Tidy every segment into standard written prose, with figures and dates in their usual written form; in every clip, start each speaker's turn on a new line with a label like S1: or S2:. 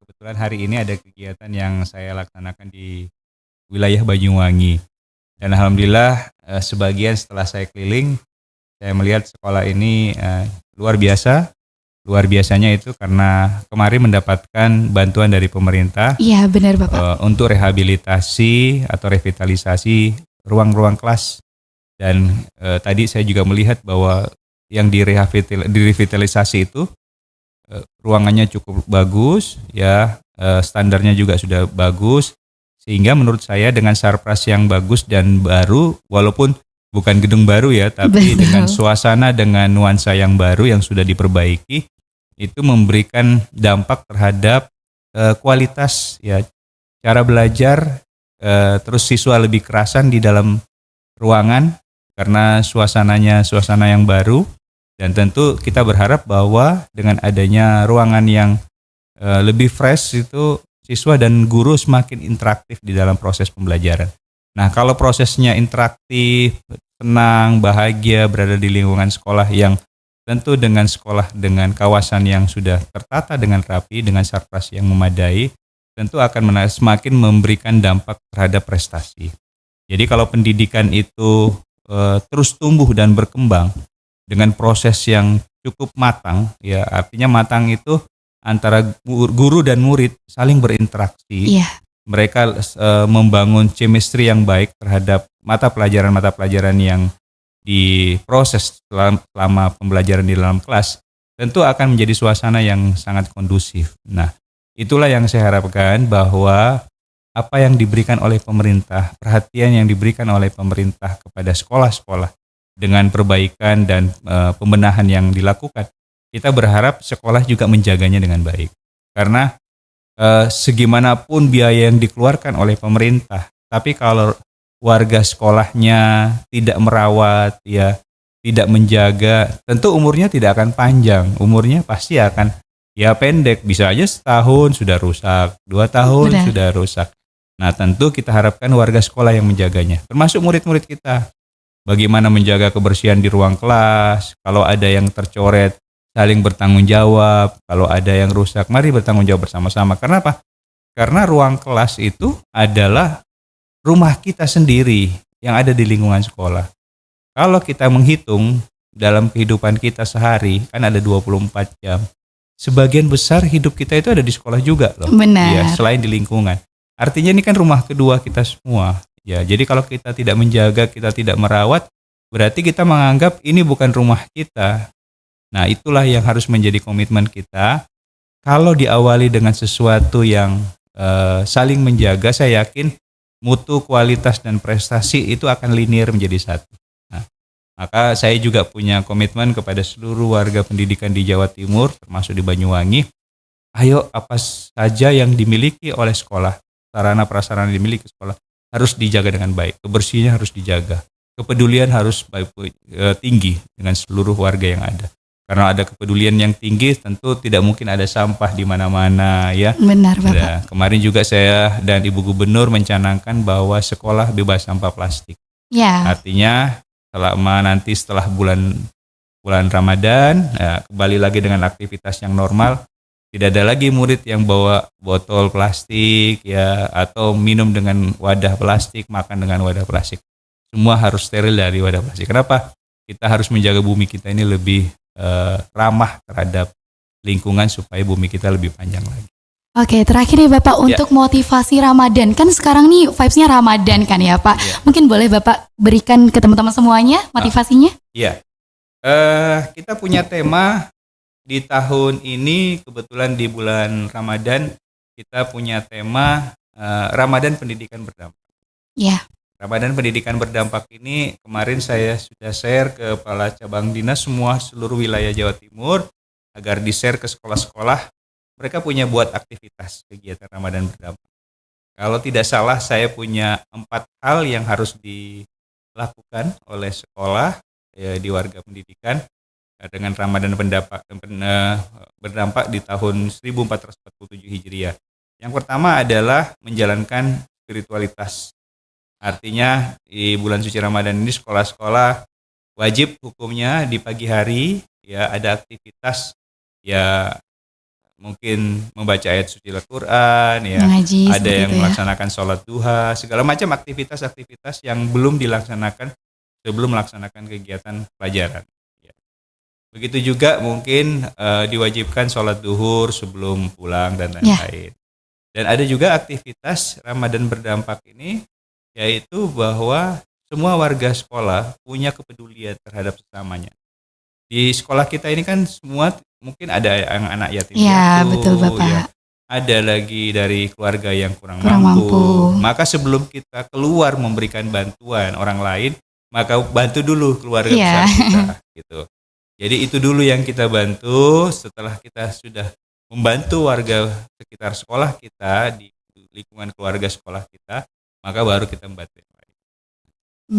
S1: Kebetulan hari ini ada kegiatan yang saya laksanakan di wilayah Banyuwangi. Dan alhamdulillah sebagian setelah saya keliling, saya melihat sekolah ini luar biasa. Luar biasanya itu karena kemarin mendapatkan bantuan dari pemerintah
S2: Iya, benar Bapak.
S1: untuk rehabilitasi atau revitalisasi ruang-ruang kelas. Dan tadi saya juga melihat bahwa yang direvitalisasi itu ruangannya cukup bagus, ya, standarnya juga sudah bagus, sehingga menurut saya dengan sarpras yang bagus dan baru, walaupun bukan gedung baru ya, tapi
S2: Betul.
S1: dengan suasana, dengan nuansa yang baru yang sudah diperbaiki, itu memberikan dampak terhadap kualitas, ya, cara belajar, terus siswa lebih kerasan di dalam ruangan karena suasananya suasana yang baru. Dan tentu kita berharap bahwa dengan adanya ruangan yang lebih fresh itu siswa dan guru semakin interaktif di dalam proses pembelajaran. Nah, kalau prosesnya interaktif, senang, bahagia berada di lingkungan sekolah yang tentu dengan sekolah dengan kawasan yang sudah tertata dengan rapi, dengan sarpras yang memadai, tentu akan semakin memberikan dampak terhadap prestasi. Jadi kalau pendidikan itu terus tumbuh dan berkembang dengan proses yang cukup matang, ya, artinya matang itu antara guru dan murid saling berinteraksi.
S2: Iya,
S1: Mereka membangun chemistry yang baik terhadap mata pelajaran yang diproses selama pembelajaran di dalam kelas, tentu akan menjadi suasana yang sangat kondusif. Nah, itulah yang saya harapkan bahwa apa yang diberikan oleh pemerintah, perhatian yang diberikan oleh pemerintah kepada sekolah-sekolah dengan perbaikan dan pembenahan yang dilakukan, kita berharap sekolah juga menjaganya dengan baik. Karena segimanapun biaya yang dikeluarkan oleh pemerintah, tapi kalau warga sekolahnya tidak merawat, ya, tidak menjaga, tentu umurnya tidak akan panjang. Umurnya pasti akan, ya, pendek. Bisa aja setahun sudah rusak, 2 tahun
S2: benar.
S1: sudah rusak. Nah, tentu kita harapkan warga sekolah yang menjaganya, termasuk murid-murid kita. Bagaimana menjaga kebersihan di ruang kelas, kalau ada yang tercoret, saling bertanggung jawab, kalau ada yang rusak, mari bertanggung jawab bersama-sama. Karena apa? Karena ruang kelas itu adalah rumah kita sendiri yang ada di lingkungan sekolah. Kalau kita menghitung dalam kehidupan kita sehari, kan ada 24 jam. Sebagian besar hidup kita itu ada di sekolah juga loh.
S2: Benar.
S1: Ya, selain di lingkungan. Artinya ini kan rumah kedua kita semua. Ya, jadi kalau kita tidak menjaga, kita tidak merawat, berarti kita menganggap ini bukan rumah kita. Nah, itulah yang harus menjadi komitmen kita. Kalau diawali dengan sesuatu yang saling menjaga, saya yakin mutu, kualitas, dan prestasi itu akan linear menjadi satu. Nah, maka saya juga punya komitmen kepada seluruh warga pendidikan di Jawa Timur, termasuk di Banyuwangi. Ayo, apa saja yang dimiliki oleh sekolah, sarana prasarana yang dimiliki sekolah, harus dijaga dengan baik. Kebersihannya harus dijaga. Kepedulian harus tinggi dengan seluruh warga yang ada. Karena ada kepedulian yang tinggi, tentu tidak mungkin ada sampah di mana-mana, ya.
S2: Benar Bapak.
S1: Nah, kemarin juga saya dan Ibu Gubernur mencanangkan bahwa sekolah bebas sampah plastik.
S2: Ya,
S1: Artinya setelah bulan Ramadan, ya, kembali lagi dengan aktivitas yang normal. Tidak ada lagi murid yang bawa botol plastik, ya, atau minum dengan wadah plastik, makan dengan wadah plastik. Semua harus steril dari wadah plastik. Kenapa? Kita harus menjaga bumi kita ini lebih ramah terhadap lingkungan supaya bumi kita lebih panjang lagi.
S2: oke, terakhir nih Bapak untuk motivasi Ramadan. Kan sekarang nih vibes-nya Ramadan kan ya Pak.
S1: Ya.
S2: Mungkin boleh Bapak berikan ke teman-teman semuanya motivasinya?
S1: Iya. Kita punya tema di tahun ini, kebetulan di bulan Ramadan kita punya tema Ramadan Pendidikan Berdampak.
S2: Ya,
S1: Ramadan Pendidikan Berdampak ini kemarin saya sudah share ke kepala cabang dinas semua seluruh wilayah Jawa Timur agar di-share ke sekolah-sekolah. Mereka punya buat aktivitas kegiatan Ramadan Berdampak. Kalau tidak salah saya punya 4 hal yang harus dilakukan oleh sekolah, ya, di warga pendidikan dengan Ramadan berdampak di tahun 1447 Hijriah. Yang pertama adalah menjalankan spiritualitas. Artinya di bulan suci Ramadan ini sekolah-sekolah wajib hukumnya di pagi hari ya ada aktivitas ya mungkin membaca ayat suci Al-Qur'an ya.
S2: Ngaji
S1: Ada
S2: seperti
S1: yang
S2: itu ya.
S1: melaksanakan sholat duha, segala macam aktivitas-aktivitas yang belum dilaksanakan sebelum melaksanakan kegiatan pelajaran. Ya. Begitu juga mungkin diwajibkan sholat duhur sebelum pulang dan lain-lain. Dan ada juga aktivitas Ramadan berdampak ini yaitu bahwa semua warga sekolah punya kepedulian terhadap sesamanya. Di sekolah kita ini kan semua mungkin ada yang anak yatim
S2: Iya,
S1: piatu,
S2: betul Bapak.
S1: ya. Ada lagi dari keluarga yang kurang
S2: Kurang mampu.
S1: Maka sebelum kita keluar memberikan bantuan orang lain, maka bantu dulu keluarga
S2: Iya.
S1: besar kita gitu. Jadi itu dulu yang kita bantu. Setelah kita sudah membantu warga sekitar sekolah kita di lingkungan keluarga sekolah kita, maka baru kita membantu yang lain.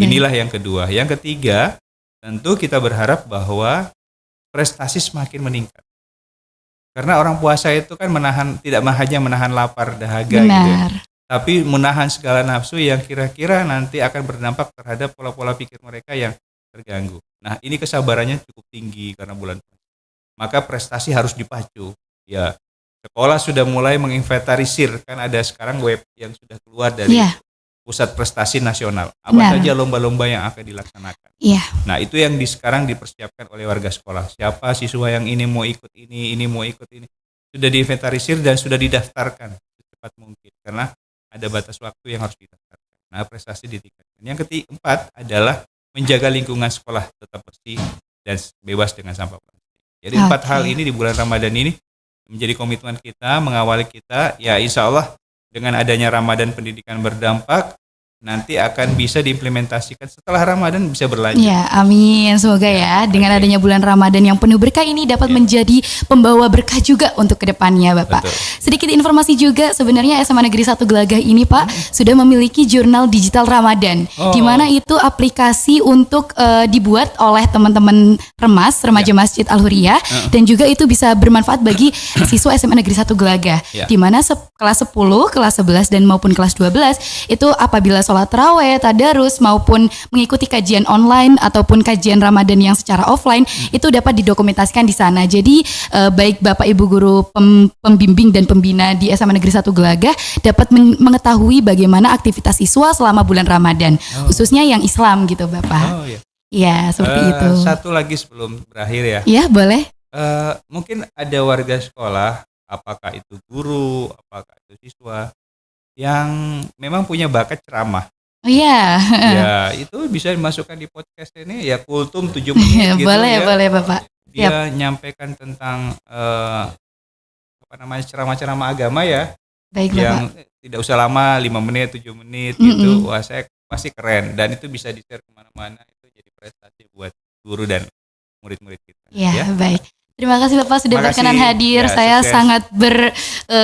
S1: Inilah yang kedua. Yang ketiga, tentu kita berharap bahwa prestasi semakin meningkat. Karena orang puasa itu kan tidak hanya menahan lapar dahaga gitu ya,
S2: Benar.
S1: tapi menahan segala nafsu yang kira-kira nanti akan berdampak terhadap pola-pola pikir mereka yang terganggu. Nah, ini kesabarannya cukup tinggi karena bulan puasa. Maka prestasi harus dipacu. Ya, sekolah sudah mulai menginventarisir, kan ada sekarang web yang sudah keluar dari
S2: Iya.
S1: Pusat Prestasi Nasional. Apa
S2: Benar.
S1: saja lomba-lomba yang akan dilaksanakan.
S2: Iya.
S1: Nah, itu yang sekarang dipersiapkan oleh warga sekolah. Siapa siswa yang ini mau ikut ini mau ikut ini. Sudah diinventarisir dan sudah didaftarkan secepat mungkin. Karena ada batas waktu yang harus didaftarkan. Nah, prestasi ditingkatkan. Yang keempat adalah menjaga lingkungan sekolah tetap bersih dan bebas dengan sampah plastik. Jadi 4 hal ini di bulan Ramadan ini menjadi komitmen kita, mengawali kita. Ya, insya Allah dengan adanya Ramadan pendidikan berdampak, nanti akan bisa diimplementasikan setelah Ramadan bisa berlanjut.
S2: Ya, amin. Semoga ya dengan adanya bulan Ramadan yang penuh berkah ini dapat menjadi pembawa berkah juga untuk kedepannya, Bapak.
S1: Betul.
S2: Sedikit informasi juga, sebenarnya SMA Negeri 1 Gelagah ini, Pak, sudah memiliki jurnal digital Ramadan, di mana itu aplikasi untuk dibuat oleh teman-teman remaja Masjid Al-Huriyah, dan juga itu bisa bermanfaat bagi siswa SMA Negeri 1 Gelagah, di mana kelas 10, kelas 11 dan maupun kelas 12 itu apabila sholat tarawih, tadarus maupun mengikuti kajian online ataupun kajian Ramadan yang secara offline itu dapat didokumentasikan di sana. Jadi baik Bapak Ibu guru pembimbing dan pembina di SMA Negeri 1 Gelagah dapat mengetahui bagaimana aktivitas siswa selama bulan Ramadan, khususnya yang Islam gitu, Bapak.
S1: Oh iya.
S2: Ya, seperti itu.
S1: Satu lagi sebelum berakhir ya.
S2: Ya, boleh.
S1: Mungkin ada warga sekolah, apakah itu guru, apakah itu siswa, yang memang punya bakat ceramah.
S2: Oh iya.
S1: Ya, itu bisa dimasukkan di podcast ini ya, Kultum 7 menit gitu
S2: boleh,
S1: ya.
S2: boleh Bapak.
S1: Dia nyampaikan tentang ceramah-ceramah agama ya.
S2: Baik,
S1: yang
S2: Bapak.
S1: tidak usah lama, 5 menit, 7 menit gitu. Wah, saya pasti keren dan itu bisa di-share kemana-mana, itu jadi prestasi buat guru dan murid-murid kita.
S2: Ya, baik. Terima kasih Bapak sudah
S1: Makasih.
S2: berkenan hadir.
S1: Ya,
S2: Saya
S1: sukses.
S2: sangat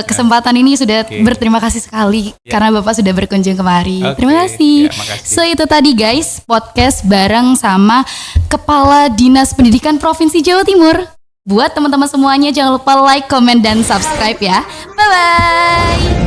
S2: kesempatan ini sudah berterima kasih sekali karena Bapak sudah berkunjung kemari. Terima kasih.
S1: Ya, makasih.
S2: So itu tadi guys, podcast bareng sama Kepala Dinas Pendidikan Provinsi Jawa Timur. Buat teman-teman semuanya jangan lupa like, comment, dan subscribe ya. Bye-bye.